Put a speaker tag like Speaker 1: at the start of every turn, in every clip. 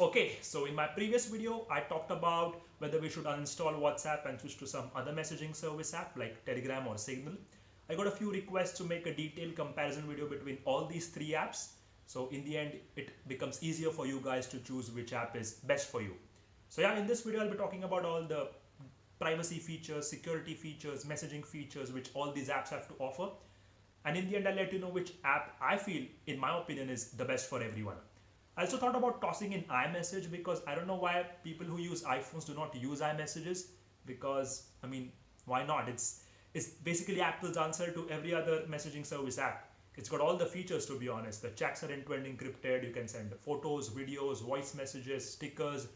Speaker 1: Okay, so in my previous video, I talked about whether we should uninstall WhatsApp and switch to some other messaging service app like Telegram or Signal. I got a few requests to make a detailed comparison video between all these three apps. So in the end, it becomes easier for you guys to choose which app is best for you. So yeah, in this video, I'll be talking about all the privacy features, security features, messaging features, which all these apps have to offer. And in the end, I'll let you know which app I feel, in my opinion, is the best for everyone. I also thought about tossing in iMessage because I don't know why people who use iPhones do not use iMessages, because I mean, why not? It's basically Apple's answer to every other messaging service app. It's got all the features, to be honest. The chats are end-to-end encrypted. You can send photos, videos, voice messages, stickers.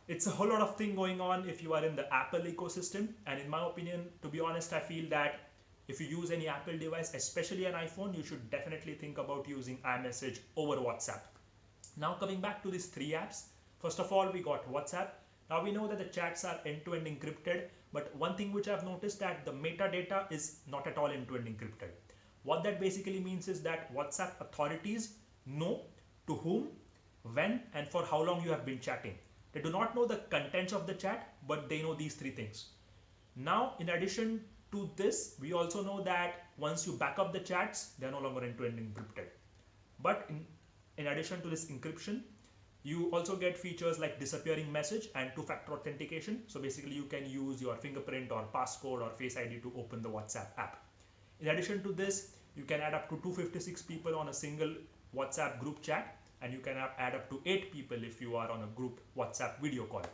Speaker 1: It's a whole lot of thing going on if you are in the Apple ecosystem. And in my opinion, to be honest, I feel that if you use any Apple device, especially an iPhone, you should definitely think about using iMessage over WhatsApp. Now coming back to these three apps, first of all, we got WhatsApp. Now we know that the chats are end-to-end encrypted, but one thing which I've noticed that the metadata is not at all end-to-end encrypted. What that basically means is that WhatsApp authorities know to whom, when, and for how long you have been chatting. They do not know the contents of the chat, but they know these three things. Now, in addition to this, we also know that once you back up the chats, they are no longer end-to-end encrypted. But in addition to this encryption, you also get features like disappearing message and two-factor authentication. So basically you can use your fingerprint or passcode or Face ID to open the WhatsApp app. In addition to this, you can add up to 256 people on a single WhatsApp group chat, and you can add up to 8 people if you are on a group WhatsApp video call.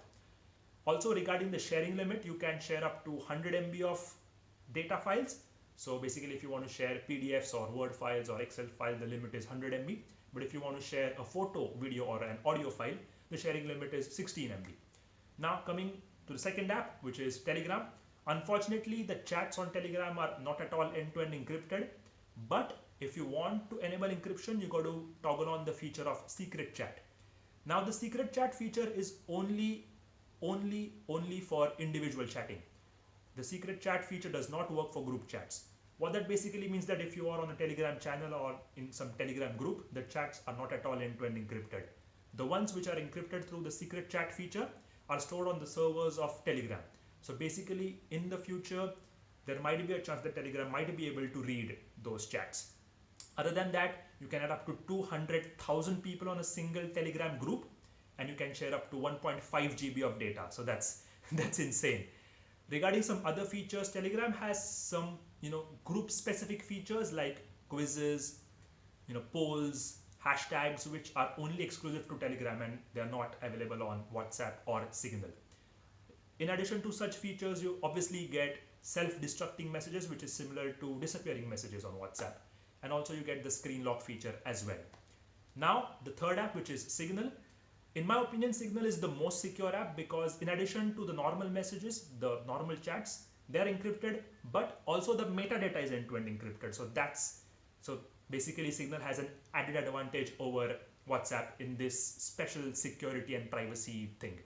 Speaker 1: Also, regarding the sharing limit, you can share up to 100 MB of data files. So basically if you want to share PDFs or Word files or Excel file, the limit is 100 MB. But if you want to share a photo, video or an audio file, the sharing limit is 16 MB. Now coming to the second app, which is Telegram. Unfortunately, the chats on Telegram are not at all end-to-end encrypted. But if you want to enable encryption, you got to toggle on the feature of secret chat. Now the secret chat feature is only for individual chatting. The secret chat feature does not work for group chats. What that basically means that if you are on a Telegram channel or in some Telegram group, the chats are not at all end-to-end encrypted. The ones which are encrypted through the secret chat feature are stored on the servers of Telegram. So basically in the future, there might be a chance that Telegram might be able to read those chats. Other than that, you can add up to 200,000 people on a single Telegram group, and you can share up to 1.5 GB of data. So that's insane. Regarding some other features, Telegram has some group specific features like quizzes, polls, hashtags, which are only exclusive to Telegram and they are not available on WhatsApp or Signal. In addition to such features, you obviously get self-destructing messages, which is similar to disappearing messages on WhatsApp, and also you get the screen lock feature as well. Now the third app, which is Signal. In my opinion, Signal is the most secure app because in addition to the normal messages, the normal chats, they're encrypted, but also the metadata is end-to-end encrypted. So basically Signal has an added advantage over WhatsApp in this special security and privacy thing.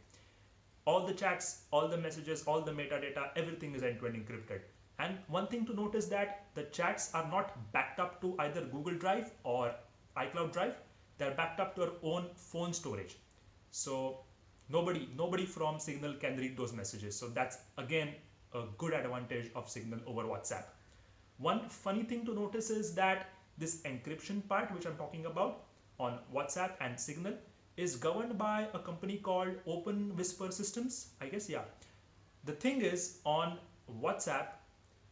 Speaker 1: All the chats, all the messages, all the metadata, everything is end-to-end encrypted. And one thing to note is that the chats are not backed up to either Google Drive or iCloud Drive. They're backed up to your own phone storage. So nobody from Signal can read those messages. So that's again a good advantage of Signal over WhatsApp. One funny thing to notice is that this encryption part which I'm talking about on WhatsApp and Signal is governed by a company called Open Whisper Systems, I guess. Yeah. The thing is, on WhatsApp,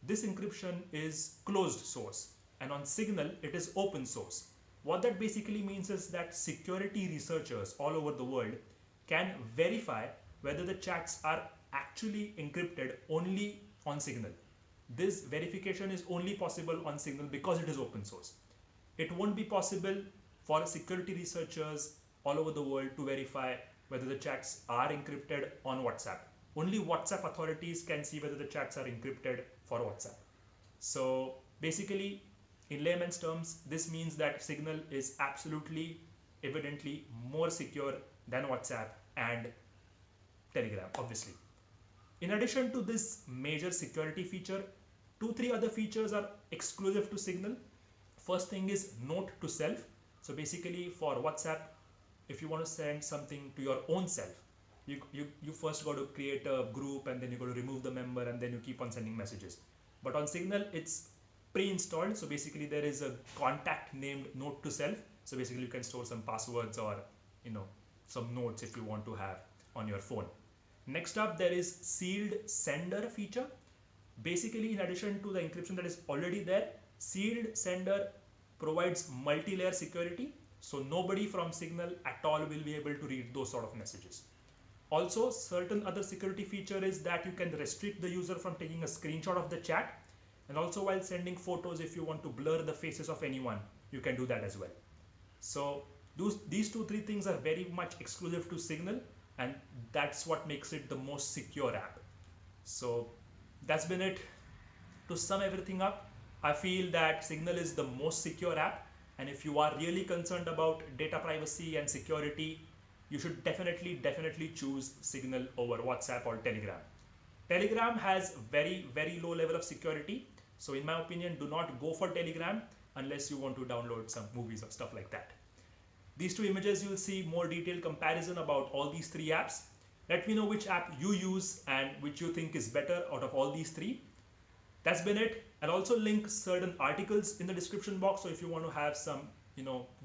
Speaker 1: this encryption is closed source, and on Signal it is open source. What that basically means is that security researchers all over the world can verify whether the chats are actually encrypted only on Signal. This verification is only possible on Signal because it is open source. It won't be possible for security researchers all over the world to verify whether the chats are encrypted on WhatsApp. Only WhatsApp authorities can see whether the chats are encrypted for WhatsApp. So basically, in layman's terms, this means that Signal is absolutely, evidently more secure than WhatsApp and Telegram, obviously. In addition to this major security feature, 2-3 other features are exclusive to Signal. First thing is note to self. So basically for WhatsApp, if you want to send something to your own self, you first got to create a group, and then you got to remove the member, and then you keep on sending messages. But on Signal, it's pre-installed, so basically there is a contact named note to self. So basically you can store some passwords or some notes if you want to have on your phone. Next up, there is sealed sender feature. Basically, in addition to the encryption that is already there, sealed sender provides multi-layer security, so nobody from Signal at all will be able to read those sort of messages. Also, certain other security feature is that you can restrict the user from taking a screenshot of the chat, and also while sending photos, if you want to blur the faces of anyone, you can do that as well. So these 2-3 things are very much exclusive to Signal, and that's what makes it the most secure app. So that's been it. To sum everything up, I feel that Signal is the most secure app, and if you are really concerned about data privacy and security, you should definitely choose Signal over WhatsApp or Telegram. Telegram has very low level of security, so in my opinion, do not go for Telegram unless you want to download some movies or stuff like that. These 2 images, you will see more detailed comparison about all these 3 apps. Let me know which app you use and which you think is better out of all these 3. That's been it. I'll also link certain articles in the description box, so if you want to have some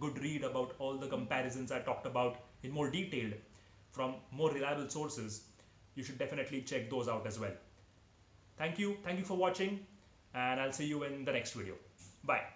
Speaker 1: good read about all the comparisons I talked about in more detail from more reliable sources, you should definitely check those out as well. Thank you for watching, and I'll see you in the next video. Bye.